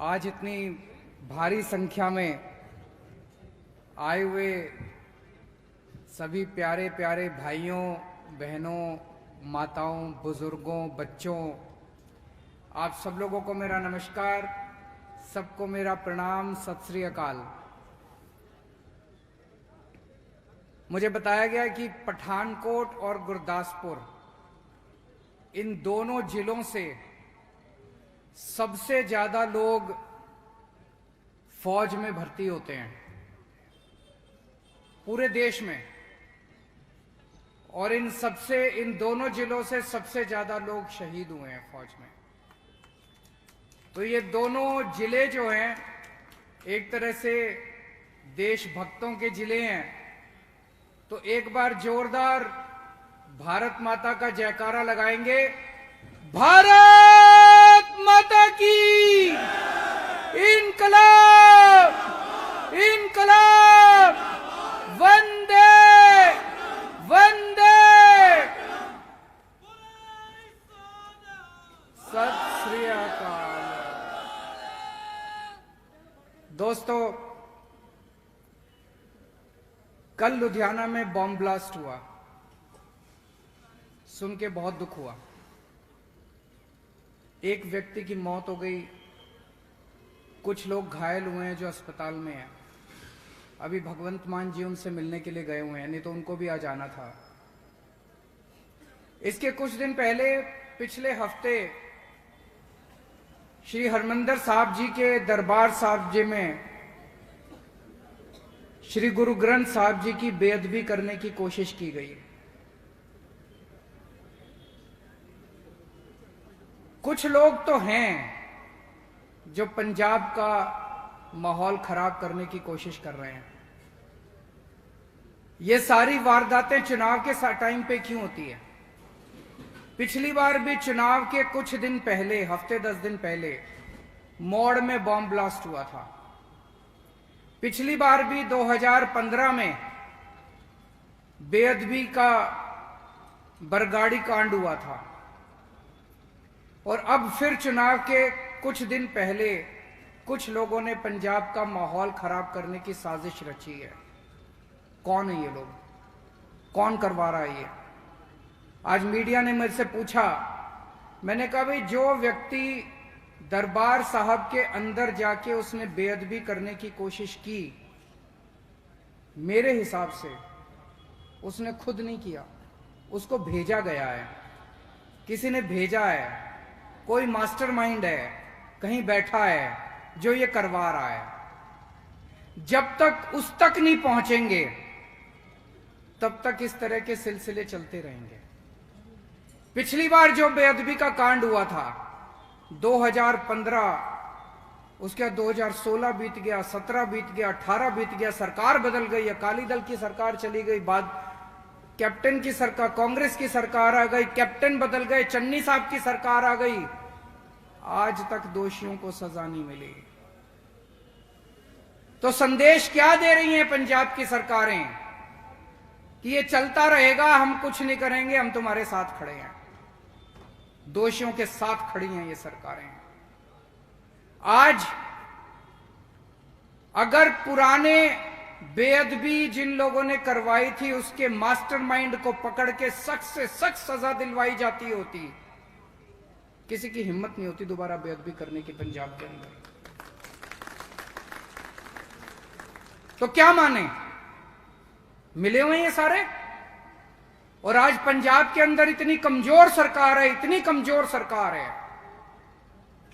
आज इतनी भारी संख्या में आए हुए सभी प्यारे प्यारे भाइयों, बहनों, माताओं, बुजुर्गों, बच्चों, आप सब लोगों को मेरा नमस्कार, सबको मेरा प्रणाम, सत श्री अकाल। मुझे बताया गया कि पठानकोट और गुरदासपुर इन दोनों जिलों से सबसे ज्यादा लोग फौज में भर्ती होते हैं पूरे देश में, और इन दोनों जिलों से सबसे ज्यादा लोग शहीद हुए हैं फौज में। तो ये दोनों जिले जो हैं एक तरह से देशभक्तों के जिले हैं। तो एक बार जोरदार भारत माता का जयकारा लगाएंगे। भारत माता की इनकलाब, इनकलाब, वंदे वंदे। सत श्री अकाल। दोस्तों, कल लुधियाना में बॉम्ब ब्लास्ट हुआ, सुन के बहुत दुख हुआ। एक व्यक्ति की मौत हो गई, कुछ लोग घायल हुए हैं जो अस्पताल में हैं। अभी भगवंत मान जी उनसे मिलने के लिए गए हुए हैं, नहीं तो उनको भी आ जाना था। इसके कुछ दिन पहले पिछले हफ्ते श्री हरमंदिर साहब जी के दरबार साहब जी में श्री गुरु ग्रंथ साहब जी की बेअदबी करने की कोशिश की गई। कुछ लोग तो हैं जो पंजाब का माहौल खराब करने की कोशिश कर रहे हैं। ये सारी वारदातें चुनाव के टाइम पे क्यों होती है? पिछली बार भी चुनाव के कुछ दिन पहले, हफ्ते 10 दिन पहले, मौड़ में बॉम्ब ब्लास्ट हुआ था। पिछली बार भी 2015 में बेअदबी का बरगाड़ी कांड हुआ था, और अब फिर चुनाव के कुछ दिन पहले कुछ लोगों ने पंजाब का माहौल खराब करने की साजिश रची है। कौन है ये लोग? कौन करवा रहा है ये? आज मीडिया ने मुझसे पूछा, मैंने कहा भाई, जो व्यक्ति दरबार साहब के अंदर जाके उसने बेअदबी करने की कोशिश की, मेरे हिसाब से उसने खुद नहीं किया, उसको भेजा गया है, किसी ने भेजा है। कोई मास्टरमाइंड है, कहीं बैठा है जो ये करवा रहा है। जब तक उस तक नहीं पहुंचेंगे तब तक इस तरह के सिलसिले चलते रहेंगे। पिछली बार जो बेअदबी का कांड हुआ था 2015, उसके बाद 2016 बीत गया, 17 बीत गया, 18 बीत गया, सरकार बदल गई, अकाली दल की सरकार चली गई, बाद कैप्टन की सरकार, कांग्रेस की सरकार आ गई, कैप्टन बदल गए, चन्नी साहब की सरकार आ गई, आज तक दोषियों को सजा नहीं मिली। तो संदेश क्या दे रही हैं पंजाब की सरकारें कि ये चलता रहेगा, हम कुछ नहीं करेंगे, हम तुम्हारे साथ खड़े हैं। दोषियों के साथ खड़ी हैं ये सरकारें। आज अगर पुराने बेअदबी जिन लोगों ने करवाई थी उसके मास्टरमाइंड को पकड़ के सख्त से सख्त सजा दिलवाई जाती होती, किसी की हिम्मत नहीं होती दोबारा बेअदबी करने की पंजाब के अंदर। तो क्या माने? मिले हुए ये सारे। और आज पंजाब के अंदर इतनी कमजोर सरकार है, इतनी कमजोर सरकार है,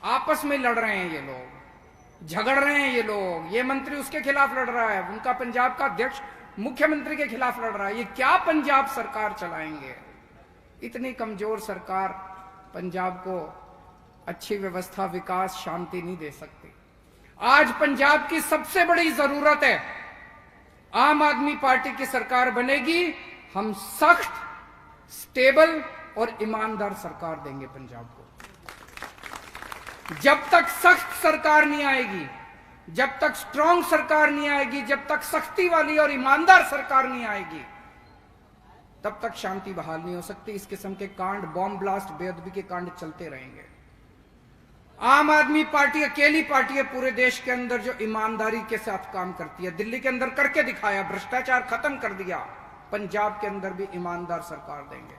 आपस में लड़ रहे हैं ये लोग, झगड़ रहे हैं ये लोग। ये मंत्री उसके खिलाफ लड़ रहा है, उनका पंजाब का अध्यक्ष मुख्यमंत्री के खिलाफ लड़ रहा है। ये क्या पंजाब सरकार चलाएंगे? इतनी कमजोर सरकार पंजाब को अच्छी व्यवस्था, विकास, शांति नहीं दे सकती। आज पंजाब की सबसे बड़ी जरूरत है, आम आदमी पार्टी की सरकार बनेगी, हम सख्त, स्टेबल और ईमानदार सरकार देंगे पंजाब को। जब तक सख्त सरकार नहीं आएगी, जब तक स्ट्रांग सरकार नहीं आएगी, जब तक सख्ती वाली और ईमानदार सरकार नहीं आएगी, तब तक शांति बहाल नहीं हो सकती। इस किस्म के कांड, बॉम्ब ब्लास्ट, बेअदबी के कांड चलते रहेंगे। आम आदमी पार्टी अकेली पार्टी है पूरे देश के अंदर जो ईमानदारी के साथ काम करती है। दिल्ली के अंदर करके दिखाया, भ्रष्टाचार खत्म कर दिया। पंजाब के अंदर भी ईमानदार सरकार देंगे,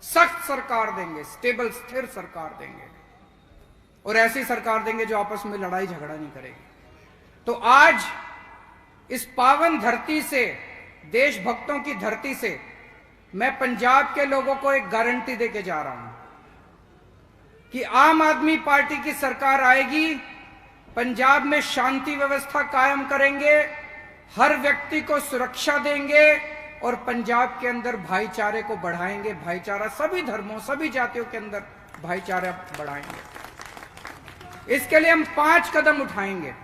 सख्त सरकार देंगे, स्टेबल स्थिर सरकार देंगे, और ऐसी सरकार देंगे जो आपस में लड़ाई झगड़ा नहीं करेगी। तो आज इस पावन धरती से, देशभक्तों की धरती से, मैं पंजाब के लोगों को एक गारंटी देके जा रहा हूं कि आम आदमी पार्टी की सरकार आएगी, पंजाब में शांति व्यवस्था कायम करेंगे, हर व्यक्ति को सुरक्षा देंगे और पंजाब के अंदर भाईचारे को बढ़ाएंगे। भाईचारा सभी धर्मों, सभी जातियों के अंदर भाईचारा बढ़ाएंगे। इसके लिए हम 5 कदम उठाएंगे।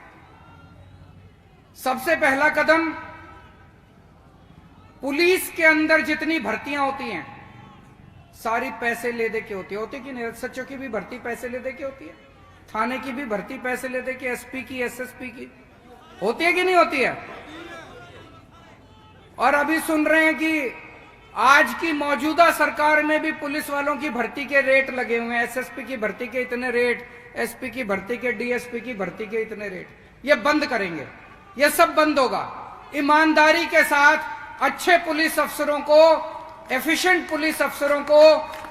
सबसे पहला कदम, पुलिस के अंदर जितनी भर्तियां होती हैं सारी पैसे ले दे के होती कि नहीं? सचो की भी भर्ती पैसे ले दे के होती है, थाने की भी भर्ती पैसे ले दे के, एसपी की, एसएसपी की होती है कि नहीं होती है? और अभी सुन रहे हैं कि आज की मौजूदा सरकार में भी पुलिस वालों की भर्ती के रेट लगे हुए हैं। एसएसपी की भर्ती के इतने रेट, एसपी की भर्ती के, डीएसपी की भर्ती के इतने रेट। ये बंद करेंगे, ये सब बंद होगा। ईमानदारी के साथ अच्छे पुलिस अफसरों को, एफिशिएंट पुलिस अफसरों को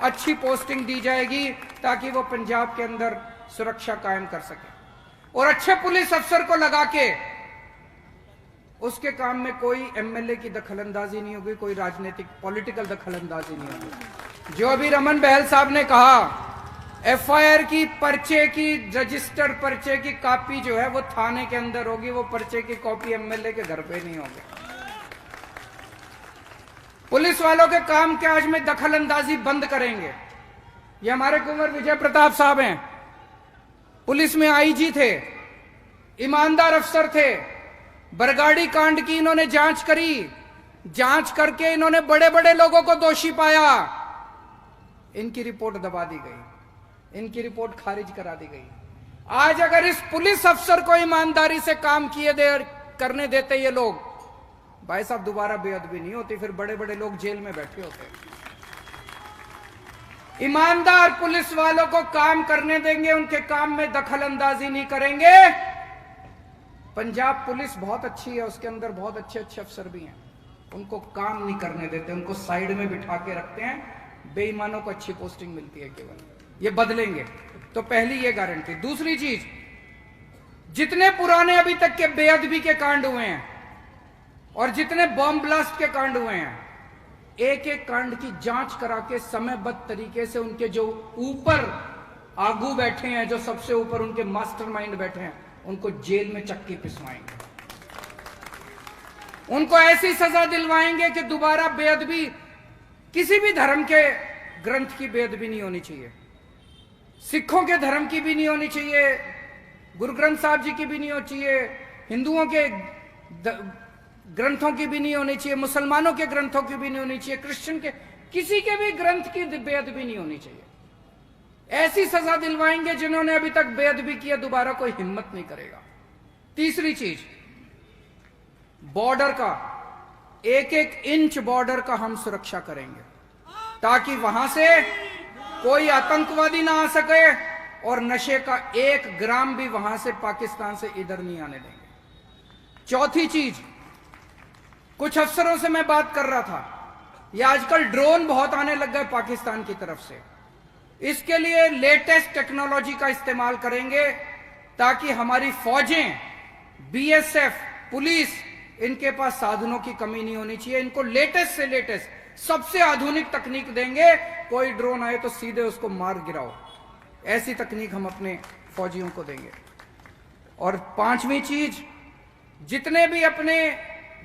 अच्छी पोस्टिंग दी जाएगी ताकि वो पंजाब के अंदर सुरक्षा कायम कर सके। और अच्छे पुलिस अफसर को लगा के उसके काम में कोई एमएलए की दखलंदाजी नहीं होगी, कोई राजनीतिक पॉलिटिकल दखलंदाजी नहीं होगी। जो अभी रमन बहल साहब ने कहा, एफआईआर की, पर्चे की, रजिस्टर पर्चे की कॉपी जो है वो थाने के अंदर होगी, वो पर्चे की कॉपी एमएलए के घर पे नहीं होगी। पुलिस वालों के काम काज में दखलंदाजी बंद करेंगे। ये हमारे कुंवर विजय प्रताप साहब हैं, पुलिस में आईजी थे, ईमानदार अफसर थे। बरगाड़ी कांड की इन्होंने जांच करी, जांच करके इन्होंने बड़े बड़े लोगों को दोषी पाया। इनकी रिपोर्ट दबा दी गई, इनकी रिपोर्ट खारिज करा दी गई। आज अगर इस पुलिस अफसर को ईमानदारी से काम करने देते ये लोग, भाई साहब दोबारा बेअदबी नहीं होती, फिर बड़े बड़े लोग जेल में बैठे होते। ईमानदार पुलिस वालों को काम करने देंगे, उनके काम में दखल अंदाजी नहीं करेंगे। पंजाब पुलिस बहुत अच्छी है, उसके अंदर बहुत अच्छे अच्छे अफसर भी हैं, उनको काम नहीं करने देते, उनको साइड में बिठा के रखते हैं, बेईमानों को अच्छी पोस्टिंग मिलती है केवल। ये बदलेंगे। तो पहली ये गारंटी। दूसरी चीज, जितने पुराने अभी तक के बेअदबी के कांड हुए हैं और जितने बॉम्ब ब्लास्ट के कांड हुए हैं, एक एक कांड की जांच करा के समयबद्ध तरीके से उनके जो ऊपर आगू बैठे हैं, जो सबसे ऊपर उनके मास्टरमाइंड बैठे हैं, उनको जेल में चक्की पिसवाएंगे। उनको ऐसी सजा दिलवाएंगे कि दोबारा बेअदबी, किसी भी धर्म के ग्रंथ की बेअदबी नहीं होनी चाहिए, सिखों के धर्म की भी नहीं होनी चाहिए, गुरु ग्रंथ साहब जी की भी नहीं होनी चाहिए, हिंदुओं के ग्रंथों की भी नहीं होनी चाहिए, मुसलमानों के ग्रंथों की भी नहीं होनी चाहिए, क्रिश्चियन के, किसी के भी ग्रंथ की बेअदबी नहीं होनी चाहिए। ऐसी सजा दिलवाएंगे जिन्होंने अभी तक बेअदबी किया, दोबारा कोई हिम्मत नहीं करेगा। तीसरी चीज, बॉर्डर का एक एक इंच बॉर्डर का हम सुरक्षा करेंगे ताकि वहां से कोई आतंकवादी ना आ सके और नशे का 1 ग्राम भी वहां से पाकिस्तान से इधर नहीं आने देंगे। चौथी चीज, कुछ अफसरों से मैं बात कर रहा था, ये आजकल ड्रोन बहुत आने लग गए पाकिस्तान की तरफ से। इसके लिए लेटेस्ट टेक्नोलॉजी का इस्तेमाल करेंगे ताकि हमारी फौजें, बीएसएफ, पुलिस, इनके पास साधनों की कमी नहीं होनी चाहिए। इनको लेटेस्ट से लेटेस्ट सबसे आधुनिक तकनीक देंगे, कोई ड्रोन आए तो सीधे उसको मार गिराओ, ऐसी तकनीक हम अपने फौजियों को देंगे। और पांचवी चीज, जितने भी अपने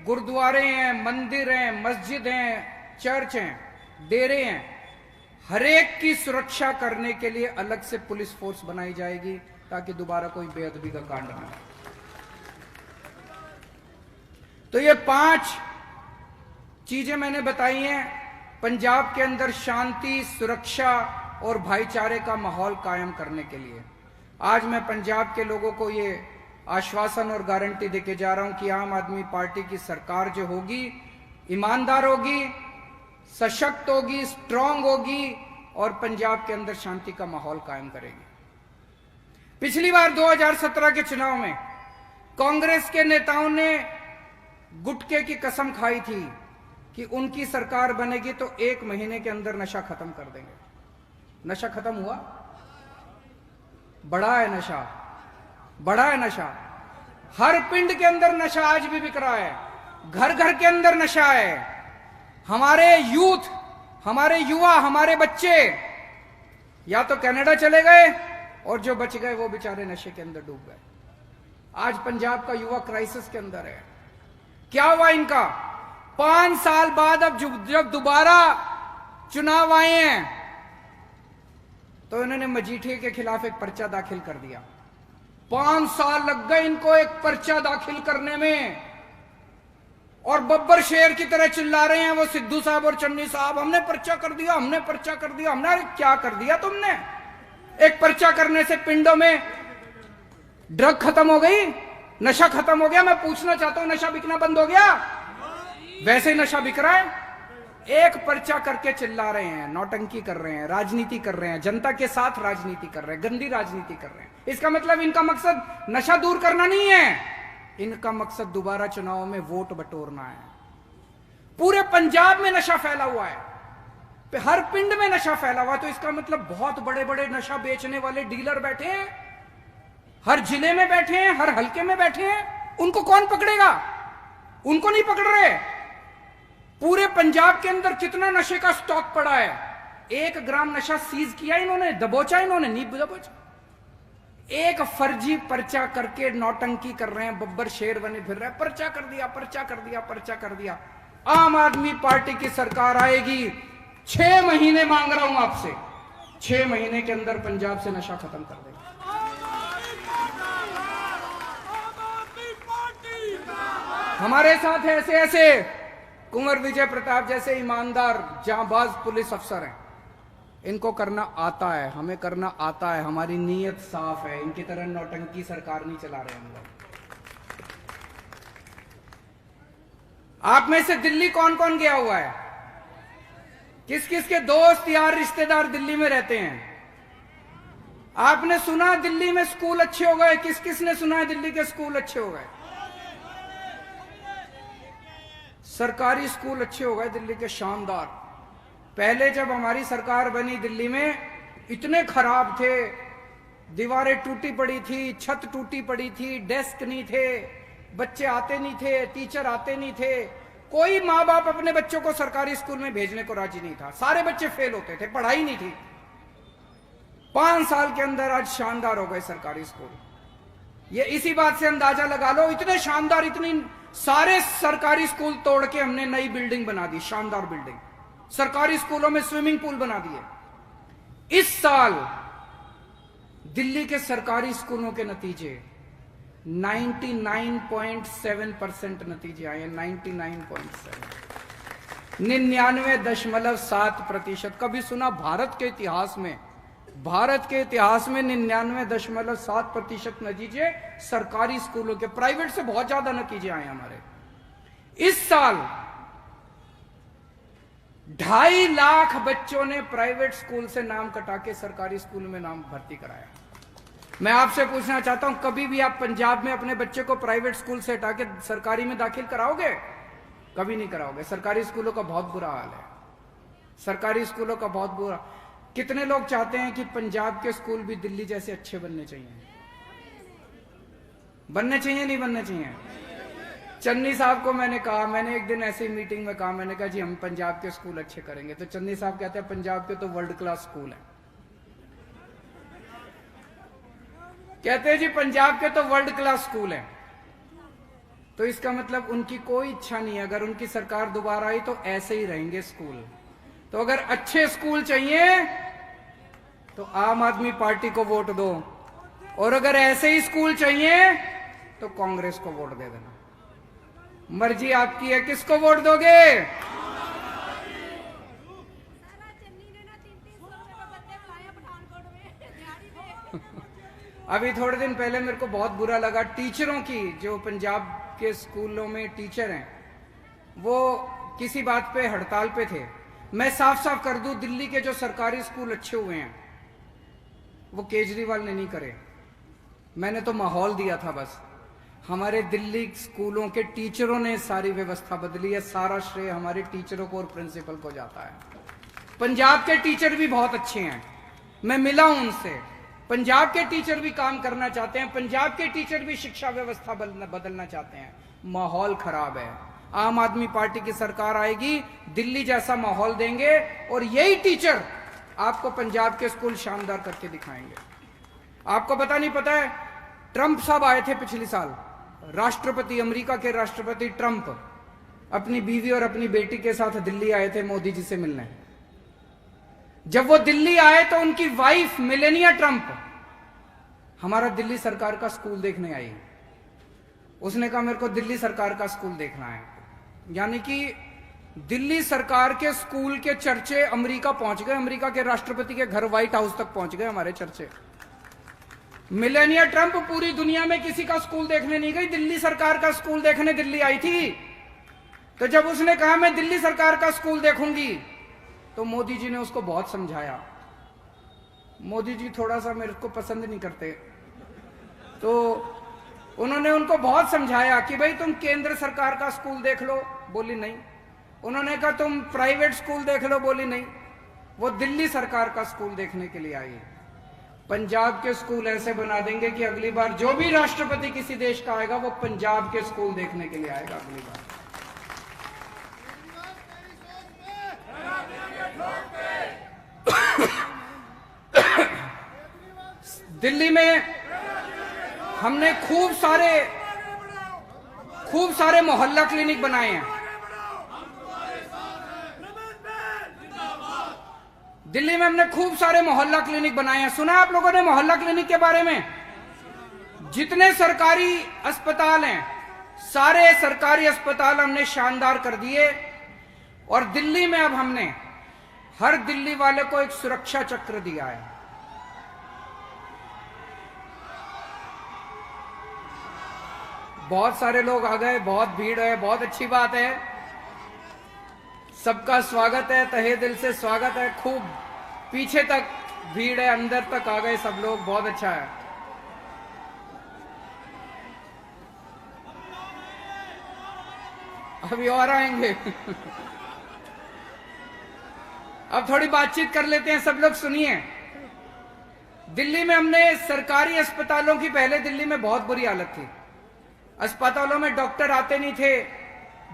गुरुद्वारे हैं, मंदिर हैं, मस्जिद हैं, चर्च हैं, डेरे हैं, हरेक की सुरक्षा करने के लिए अलग से पुलिस फोर्स बनाई जाएगी ताकि दोबारा कोई बेअदबी का कांड ना हो। तो ये 5 चीजें मैंने बताई हैं पंजाब के अंदर शांति, सुरक्षा और भाईचारे का माहौल कायम करने के लिए। आज मैं पंजाब के लोगों को ये आश्वासन और गारंटी देके जा रहा हूं कि आम आदमी पार्टी की सरकार जो होगी, ईमानदार होगी, सशक्त होगी, स्ट्रांग होगी और पंजाब के अंदर शांति का माहौल कायम करेगी। पिछली बार 2017 के चुनाव में कांग्रेस के नेताओं ने गुटखे की कसम खाई थी कि उनकी सरकार बनेगी तो 1 महीने के अंदर नशा खत्म कर देंगे। नशा खत्म हुआ? बढ़ा है नशा, बढ़ा है नशा। हर पिंड के अंदर नशा आज भी बिक रहा है, घर घर के अंदर नशा है। हमारे यूथ, हमारे युवा, हमारे बच्चे या तो कनाडा चले गए और जो बच गए वो बेचारे नशे के अंदर डूब गए। आज पंजाब का युवा क्राइसिस के अंदर है। क्या हुआ इनका? 5 साल बाद अब जब दोबारा चुनाव आए हैं तो इन्होंने मजीठिया के खिलाफ एक पर्चा दाखिल कर दिया। 5 साल लग गए इनको एक पर्चा दाखिल करने में, और बब्बर शेर की तरह चिल्ला रहे हैं वो सिद्धू साहब और चन्नी साहब, हमने पर्चा कर दिया, हमने पर्चा कर दिया। हमने अरे क्या कर दिया तुमने? एक पर्चा करने से पिंडों में ड्रग खत्म हो गई, नशा खत्म हो गया? मैं पूछना चाहता हूं, नशा बिकना बंद हो गया? वैसे ही नशा बिक रहा है। एक पर्चा करके चिल्ला रहे हैं, नौटंकी कर रहे हैं, राजनीति कर रहे हैं, जनता के साथ राजनीति कर रहे हैं, गंदी राजनीति कर रहे हैं। इसका मतलब इनका मकसद नशा दूर करना नहीं है, इनका मकसद दोबारा चुनाव में वोट बटोरना है। पूरे पंजाब में नशा फैला हुआ है, हर पिंड में नशा फैला हुआ है। तो इसका मतलब बहुत बड़े बड़े नशा बेचने वाले डीलर बैठे हैं, हर जिले में बैठे हैं, हर हल्के में बैठे हैं। उनको कौन पकड़ेगा? उनको नहीं पकड़ रहे। पूरे पंजाब के अंदर कितना नशे का स्टॉक पड़ा है? 1 ग्राम नशा सीज किया इन्होंने, दबोचा इन्होंने? नहीं दबोचा। एक फर्जी पर्चा करके नौटंकी कर रहे हैं, बब्बर शेर बने फिर रहे हैं। पर्चा कर दिया, पर्चा कर दिया, पर्चा कर दिया। आम आदमी पार्टी की सरकार आएगी, 6 महीने मांग रहा हूं आपसे, 6 महीने के अंदर पंजाब से नशा खत्म कर देगा। हमारे साथ ऐसे ऐसे कुंवर विजय प्रताप जैसे ईमानदार जांबाज पुलिस अफसर हैं, इनको करना आता है, हमें करना आता है, हमारी नीयत साफ है। इनकी तरह नौटंकी सरकार नहीं चला रहे हम लोग। आप में से दिल्ली कौन कौन गया हुआ है? किस किस के दोस्त यार रिश्तेदार दिल्ली में रहते हैं? आपने सुना दिल्ली में स्कूल अच्छे हो गए? किस किस ने सुना है दिल्ली के स्कूल अच्छे हो गए? सरकारी स्कूल अच्छे हो गए दिल्ली के, शानदार। पहले जब हमारी सरकार बनी दिल्ली में इतने खराब थे, दीवारें टूटी पड़ी थी, छत टूटी पड़ी थी, डेस्क नहीं थे, बच्चे आते नहीं थे, टीचर आते नहीं थे। कोई माँ बाप अपने बच्चों को सरकारी स्कूल में भेजने को राजी नहीं था, सारे बच्चे फेल होते थे, पढ़ाई नहीं थी। 5 साल के अंदर आज शानदार हो गए सरकारी स्कूल। ये इसी बात से अंदाजा लगा लो, इतने शानदार, इतनी सारे सरकारी स्कूल तोड़ के हमने नई बिल्डिंग बना दी, शानदार बिल्डिंग। सरकारी स्कूलों में स्विमिंग पूल बना दिए। इस साल दिल्ली के सरकारी स्कूलों के नतीजे 99.7% नतीजे आए हैं। 99.7, 99.7%। कभी सुना भारत के इतिहास में? भारत के इतिहास में 99.7% नतीजे सरकारी स्कूलों के। प्राइवेट से बहुत ज्यादा नतीजे आए हमारे। इस साल 2.5 लाख बच्चों ने प्राइवेट स्कूल से नाम कटा के सरकारी स्कूल में नाम भर्ती कराया। मैं आपसे पूछना चाहता हूं, कभी भी आप पंजाब में अपने बच्चे को प्राइवेट स्कूल से हटा के सरकारी में दाखिल कराओगे? कभी नहीं कराओगे। सरकारी स्कूलों का बहुत बुरा हाल है, सरकारी स्कूलों का बहुत बुरा। कितने लोग चाहते हैं कि पंजाब के स्कूल भी दिल्ली जैसे अच्छे बनने चाहिए? बनने चाहिए, नहीं बनने चाहिए? चन्नी साहब को मैंने कहा, मैंने एक दिन ऐसी मीटिंग में कहा, मैंने कहा जी हम पंजाब के स्कूल अच्छे करेंगे। तो चन्नी साहब कहते हैं पंजाब के तो वर्ल्ड क्लास स्कूल हैं। कहते हैं जी पंजाब के तो वर्ल्ड क्लास स्कूल हैं। तो इसका मतलब उनकी कोई इच्छा नहीं है, अगर उनकी सरकार दोबारा आई तो ऐसे ही रहेंगे स्कूल। तो अगर अच्छे स्कूल चाहिए तो आम आदमी पार्टी को वोट दो, और अगर ऐसे ही स्कूल चाहिए तो कांग्रेस को वोट दे देना। मर्जी आपकी है, किसको वोट दोगे? अभी थोड़े दिन पहले मेरे को बहुत बुरा लगा, टीचरों की, जो पंजाब के स्कूलों में टीचर हैं, वो किसी बात पे हड़ताल पे थे। मैं साफ साफ कर दूं, दिल्ली के जो सरकारी स्कूल अच्छे हुए हैं वो केजरीवाल ने नहीं करे, मैंने तो माहौल दिया था बस। हमारे दिल्ली स्कूलों के टीचरों ने सारी व्यवस्था बदली है। सारा श्रेय हमारे टीचरों को और प्रिंसिपल को जाता है। पंजाब के टीचर भी बहुत अच्छे हैं, मैं मिला हूं उनसे। पंजाब के टीचर भी काम करना चाहते हैं, पंजाब के टीचर भी शिक्षा व्यवस्था बदलना चाहते हैं। माहौल खराब है। आम आदमी पार्टी की सरकार आएगी, दिल्ली जैसा माहौल देंगे और यही टीचर आपको पंजाब के स्कूल शानदार करके दिखाएंगे। आपको पता नहीं पता है, ट्रंप साहब आए थे पिछले साल, राष्ट्रपति, अमेरिका के राष्ट्रपति ट्रंप अपनी बीवी और अपनी बेटी के साथ दिल्ली आए थे मोदी जी से मिलने। जब वो दिल्ली आए तो उनकी वाइफ मेलेनिया ट्रंप हमारा दिल्ली सरकार का स्कूल देखने आई। उसने कहा मेरे को दिल्ली सरकार का स्कूल देखना है। यानी कि दिल्ली सरकार के स्कूल के चर्चे अमेरिका पहुंच गए, अमेरिका के राष्ट्रपति के घर व्हाइट हाउस तक पहुंच गए हमारे चर्चे। मेलेनिया ट्रंप पूरी दुनिया में किसी का स्कूल देखने नहीं गई, दिल्ली सरकार का स्कूल देखने दिल्ली आई थी। तो जब उसने कहा मैं दिल्ली सरकार का स्कूल देखूंगी, तो मोदी जी ने उसको बहुत समझाया। मोदी जी थोड़ा सा मेरे को पसंद नहीं करते, तो उन्होंने उनको बहुत समझाया कि भाई तुम केंद्र सरकार का स्कूल देख लो, बोली नहीं। उन्होंने कहा तुम प्राइवेट स्कूल देख लो, बोली नहीं। वो दिल्ली सरकार का स्कूल देखने के लिए आई। पंजाब के स्कूल ऐसे बना देंगे कि अगली बार जो भी राष्ट्रपति किसी देश का आएगा वो पंजाब के स्कूल देखने के लिए आएगा अगली बार। दिल्ली में हमने खूब सारे मोहल्ला क्लिनिक बनाए हैं। दिल्ली में हमने खूब सारे मोहल्ला क्लिनिक बनाए हैं। सुना है आप लोगों ने मोहल्ला क्लिनिक के बारे में? जितने सरकारी अस्पताल हैं, सारे सरकारी अस्पताल हमने शानदार कर दिए। और दिल्ली में अब हमने हर दिल्ली वाले को एक सुरक्षा चक्र दिया है। बहुत सारे लोग आ गए, बहुत भीड़ है, बहुत अच्छी बात है। सबका स्वागत है, तहे दिल से स्वागत है। खूब पीछे तक भीड़ है, अंदर तक आ गए सब लोग, बहुत अच्छा है। अभी और आएंगे। अब थोड़ी बातचीत कर लेते हैं, सब लोग सुनिए। दिल्ली में हमने सरकारी अस्पतालों की, पहले दिल्ली में बहुत बुरी हालत थी। अस्पतालों में डॉक्टर आते नहीं थे,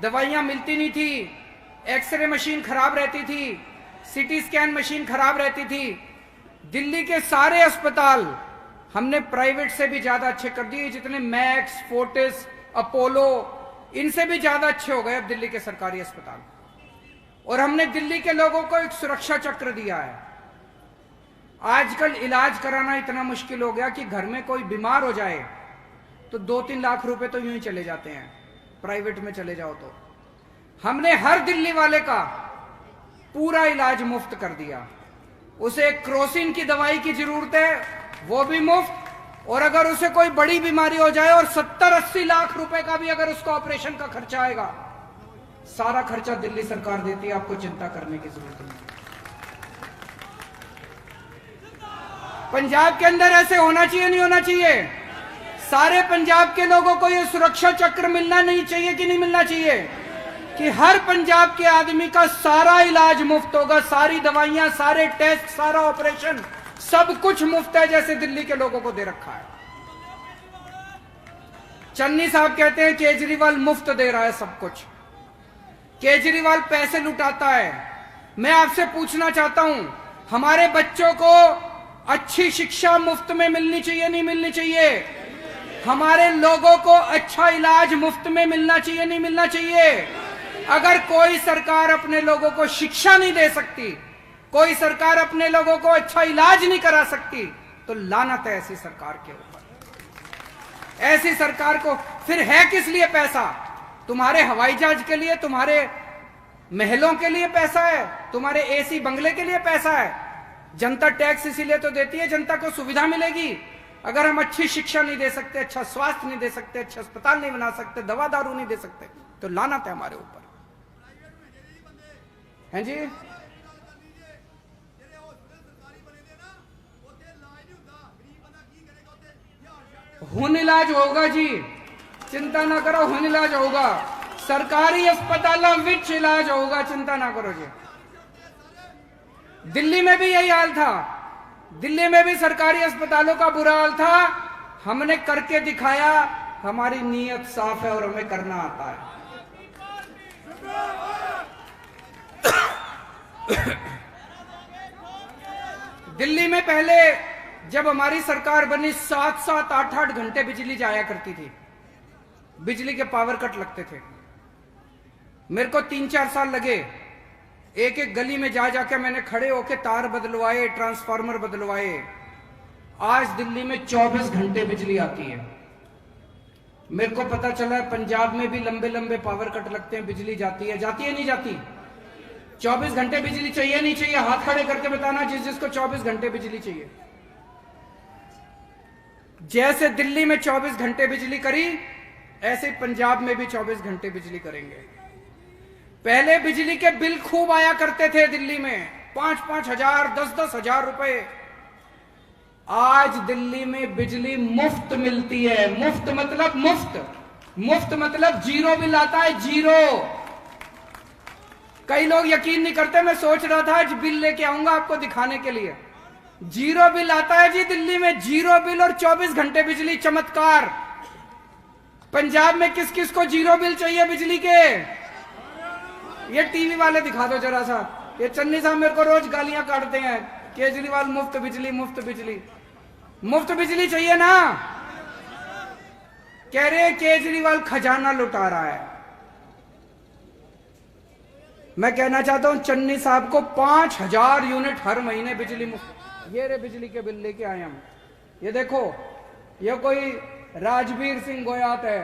दवाइयां मिलती नहीं थी, एक्सरे मशीन खराब रहती थी, सीटी स्कैन मशीन खराब रहती थी। दिल्ली के सारे अस्पताल हमने प्राइवेट से भी ज्यादा अच्छे कर दिए। जितने मैक्स, फोर्टिस, अपोलो, इनसे भी ज्यादा अच्छे हो गए अब दिल्ली के सरकारी अस्पताल। और हमने दिल्ली के लोगों को एक सुरक्षा चक्र दिया है। आजकल इलाज कराना इतना मुश्किल हो गया कि घर में कोई बीमार हो जाए तो 2-3 लाख रुपए तो यूं ही चले जाते हैं, प्राइवेट में चले जाओ तो। हमने हर दिल्ली वाले का पूरा इलाज मुफ्त कर दिया। उसे क्रोसिन की दवाई की जरूरत है, वो भी मुफ्त। और अगर उसे कोई बड़ी बीमारी हो जाए और 70-80 लाख रुपए का भी अगर उसको ऑपरेशन का खर्चा आएगा, सारा खर्चा दिल्ली सरकार देती है, आपको चिंता करने की जरूरत नहीं। पंजाब के अंदर ऐसे होना चाहिए, नहीं होना चाहिए? सारे पंजाब के लोगों को यह सुरक्षा चक्र मिलना नहीं चाहिए कि नहीं मिलना चाहिए? कि हर पंजाब के आदमी का सारा इलाज मुफ्त होगा, सारी दवाइयां, सारे टेस्ट, सारा ऑपरेशन, सब कुछ मुफ्त है, जैसे दिल्ली के लोगों को दे रखा है। चन्नी साहब कहते हैं केजरीवाल मुफ्त दे रहा है सब कुछ, केजरीवाल पैसे लुटाता है। मैं आपसे पूछना चाहता हूं, हमारे बच्चों को अच्छी शिक्षा मुफ्त में मिलनी चाहिए, नहीं मिलनी चाहिए? हमारे लोगों को अच्छा इलाज मुफ्त में मिलना चाहिए, नहीं मिलना चाहिए? अगर कोई सरकार अपने लोगों को शिक्षा नहीं दे सकती, कोई सरकार अपने लोगों को अच्छा इलाज नहीं करा सकती, तो लानत है ऐसी सरकार के ऊपर। ऐसी सरकार को फिर है किस लिए पैसा? तुम्हारे हवाई जहाज के लिए, तुम्हारे महलों के लिए पैसा है, तुम्हारे एसी बंगले के लिए पैसा है। जनता टैक्स इसीलिए तो देती है, जनता को सुविधा मिलेगी। अगर हम अच्छी शिक्षा नहीं दे सकते, अच्छा स्वास्थ्य नहीं दे सकते, अच्छे अस्पताल नहीं बना सकते, दवा दारू नहीं दे सकते, तो लानत है हमारे ऊपर। हैं जी? हुन इलाज होगा जी, चिंता ना करो, हुन इलाज होगा। सरकारी अस्पतालों विच इलाज होगा, चिंता ना करो जी। दिल्ली में भी यही हाल था, दिल्ली में भी सरकारी अस्पतालों का बुरा हाल था। हमने करके दिखाया, हमारी नीयत साफ है और हमें करना आता है। दिल्ली में पहले जब हमारी सरकार बनी 7-7, 8-8 घंटे बिजली जाया करती थी, बिजली के पावर कट लगते थे। मेरे को 3-4 साल लगे, एक एक गली में जा जाके मैंने खड़े होके तार बदलवाए, ट्रांसफार्मर बदलवाए। आज दिल्ली में 24 घंटे बिजली आती है। मेरे को पता चला है पंजाब में भी लंबे लंबे पावर कट लगते हैं, बिजली जाती है नहीं जाती? 24 घंटे बिजली चाहिए नहीं चाहिए? हाथ खड़े करके बताना जिसको 24 घंटे बिजली चाहिए। जैसे दिल्ली में 24 घंटे बिजली करी, ऐसे पंजाब में भी 24 घंटे बिजली करेंगे। पहले बिजली के बिल खूब आया करते थे दिल्ली में, 5-5 हजार, 10-10 हजार रुपए। आज दिल्ली में बिजली मुफ्त मिलती है। मुफ्त मतलब मुफ्त, मुफ्त मतलब जीरो बिल आता है, जीरो। कई लोग यकीन नहीं करते, मैं सोच रहा था आज बिल लेके आऊंगा आपको दिखाने के लिए। जीरो बिल आता है जी दिल्ली में, जीरो बिल और 24 घंटे बिजली, चमत्कार। पंजाब में किस किस को जीरो बिल चाहिए बिजली के? ये टीवी वाले दिखा दो जरा सा। ये चन्नी साहब मेरे को रोज गालियां काटते हैं, केजरीवाल मुफ्त बिजली, मुफ्त बिजली। मुफ्त बिजली चाहिए ना? कह रहे केजरीवाल खजाना लुटा रहा है। मैं कहना चाहता हूं चन्नी साहब को 5000 यूनिट हर महीने बिजली मुफ्त। ये रे बिजली के बिल लेके आए हम। ये देखो, ये कोई राजवीर सिंह गोयात है,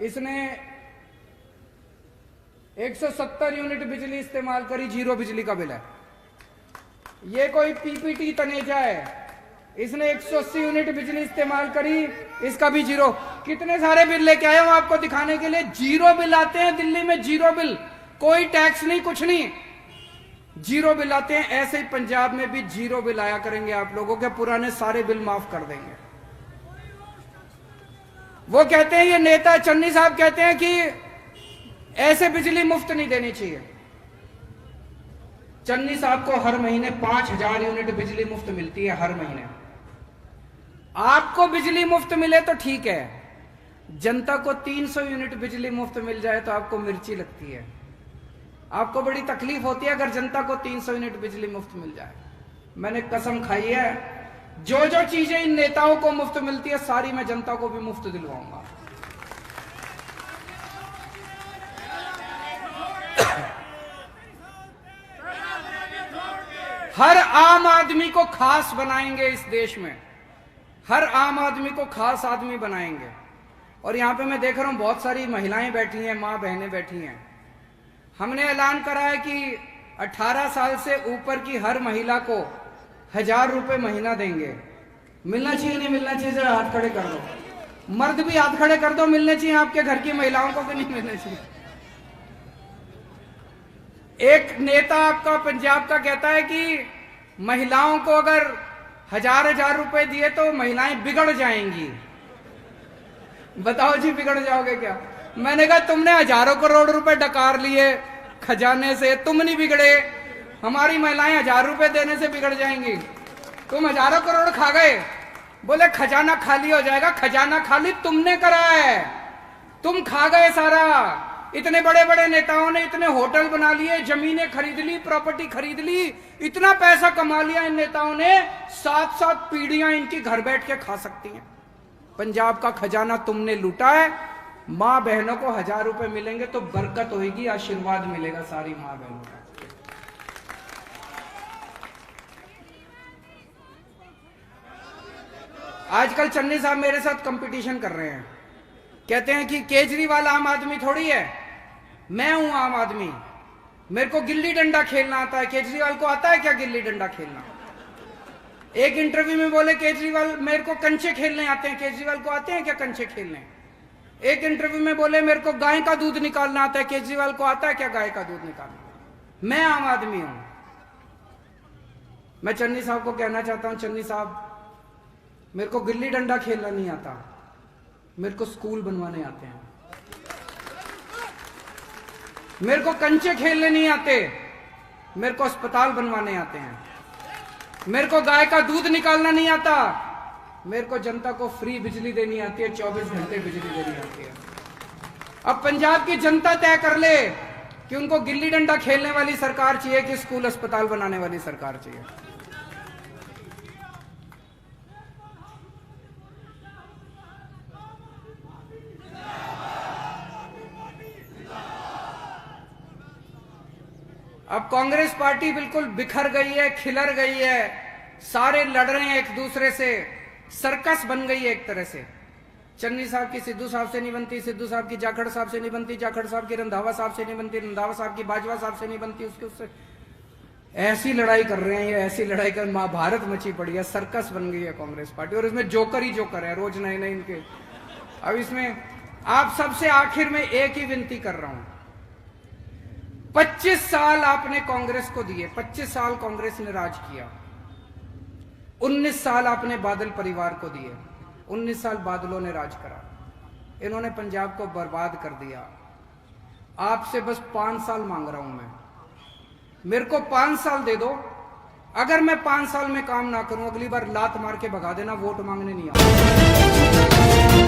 इसने 170 यूनिट बिजली इस्तेमाल करी, जीरो बिजली का बिल है। ये कोई पीपीटी तनेजा है, इसने 180 यूनिट बिजली इस्तेमाल करी, इसका भी जीरो। कितने सारे बिल लेके आए हूं आपको दिखाने के लिए। जीरो बिल आते हैं दिल्ली में, जीरो बिल, कोई टैक्स नहीं, कुछ नहीं, जीरो बिल आते हैं। ऐसे ही पंजाब में भी जीरो बिल आया करेंगे। आप लोगों के पुराने सारे बिल माफ कर देंगे। वो कहते हैं, ये नेता चन्नी साहब कहते हैं कि ऐसे बिजली मुफ्त नहीं देनी चाहिए। चन्नी साहब को हर महीने 5000 यूनिट बिजली मुफ्त मिलती है, हर महीने। आपको बिजली मुफ्त मिले तो ठीक है, जनता को 300 यूनिट बिजली मुफ्त मिल जाए तो आपको मिर्ची लगती है। आपको बड़ी तकलीफ होती है अगर जनता को 300 यूनिट बिजली मुफ्त मिल जाए। मैंने कसम खाई है, जो जो चीजें इन नेताओं को मुफ्त मिलती है सारी मैं जनता को भी मुफ्त दिलवाऊंगा। हर आम आदमी को खास बनाएंगे इस देश में, हर आम आदमी को खास आदमी बनाएंगे। और यहां पे मैं देख रहा हूं बहुत सारी महिलाएं बैठी हैं, मां बहनें बैठी हैं। हमने ऐलान करा है कि 18 साल से ऊपर की हर महिला को 1000 रुपए महीना देंगे। मिलना चाहिए नहीं मिलना चाहिए? जरा हाथ खड़े कर दो। मर्द भी हाथ खड़े कर दो, मिलने चाहिए आपके घर की महिलाओं को कि नहीं मिलने चाहिए? एक नेता आपका पंजाब का कहता है कि महिलाओं को अगर 1000 रुपए दिए तो महिलाएं बिगड़ जाएंगी। बताओ जी, बिगड़ जाओगे क्या? मैंने कहा तुमने हजारों करोड़ रुपए डकार लिए खजाने से, तुम नहीं बिगड़े, हमारी महिलाएं 1000 रुपए देने से बिगड़ जाएंगी। तुम हजारों करोड़ खा गए, बोले खजाना खाली हो जाएगा। खजाना खाली तुमने करा है, तुम खा गए सारा। इतने बड़े बड़े नेताओं ने इतने होटल बना लिए, जमीनें खरीद ली, प्रॉपर्टी खरीद ली, इतना पैसा कमा लिया इन नेताओं ने, 7-7 पीढ़ियां इनकी घर बैठ के खा सकती हैं। पंजाब का खजाना तुमने लूटा है। मां बहनों को 1000 रुपए मिलेंगे तो बरकत होगी, आशीर्वाद मिलेगा सारी मां बहनों का। आजकल चन्नी साहब मेरे साथ कंपटीशन कर रहे हैं, कहते हैं कि केजरीवाल आम आदमी थोड़ी है, मैं हूं आम आदमी, मेरे को गिल्ली डंडा खेलना आता है। केजरीवाल को आता है क्या गिल्ली डंडा खेलना? एक इंटरव्यू में बोले केजरीवाल मेरे को कंचे खेलने आते हैं। केजरीवाल को आते हैं क्या कंचे खेलने? एक इंटरव्यू में बोले मेरे को गाय का दूध निकालना आता है। केजरीवाल को आता है क्या गाय का दूध निकालना? मैं आम आदमी हूं। मैं चन्नी साहब को कहना चाहता हूं, चन्नी साहब मेरे को गिल्ली डंडा खेलना नहीं आता, मेरे को स्कूल बनवाने आते हैं। मेरे को कंचे खेलने नहीं आते, मेरे को अस्पताल बनवाने आते हैं। मेरे को गाय का दूध निकालना नहीं आता, मेरे को जनता को फ्री बिजली देनी आती है, 24 घंटे बिजली देनी आती है। अब पंजाब की जनता तय कर ले कि उनको गिल्ली डंडा खेलने वाली सरकार चाहिए कि स्कूल अस्पताल बनाने वाली सरकार चाहिए। अब कांग्रेस पार्टी बिल्कुल बिखर गई है, खिलर गई है, सारे लड़ रहे हैं एक दूसरे से, सर्कस बन गई है एक तरह से। चन्नी साहब की सिद्धू साहब से नहीं बनती, सिद्धू साहब की जाखड़ साहब से नहीं बनती, जाखड़ साहब की रंधावा साहब से नहीं बनती, रंधावा साहब की बाजवा साहब से नहीं बनती, उससे ऐसी लड़ाई कर रहे हैं ये, ऐसी लड़ाई कर महाभारत मची पड़ी है, सर्कस बन गई है कांग्रेस पार्टी। और इसमें जोकर ही जोकर है, रोज नए नए इनके। अब इसमें आप सबसे आखिर में एक ही विनती कर रहा हूं, 25 साल आपने कांग्रेस को दिए, 25 साल कांग्रेस ने राज किया, 19 साल आपने बादल परिवार को दिए, 19 साल बादलों ने राज करा, इन्होंने पंजाब को बर्बाद कर दिया। आपसे बस 5 साल मांग रहा हूं मैं, मेरे को 5 साल दे दो। अगर मैं 5 साल में काम ना करूं, अगली बार लात मार के भगा देना, वोट मांगने नहीं आऊंगा।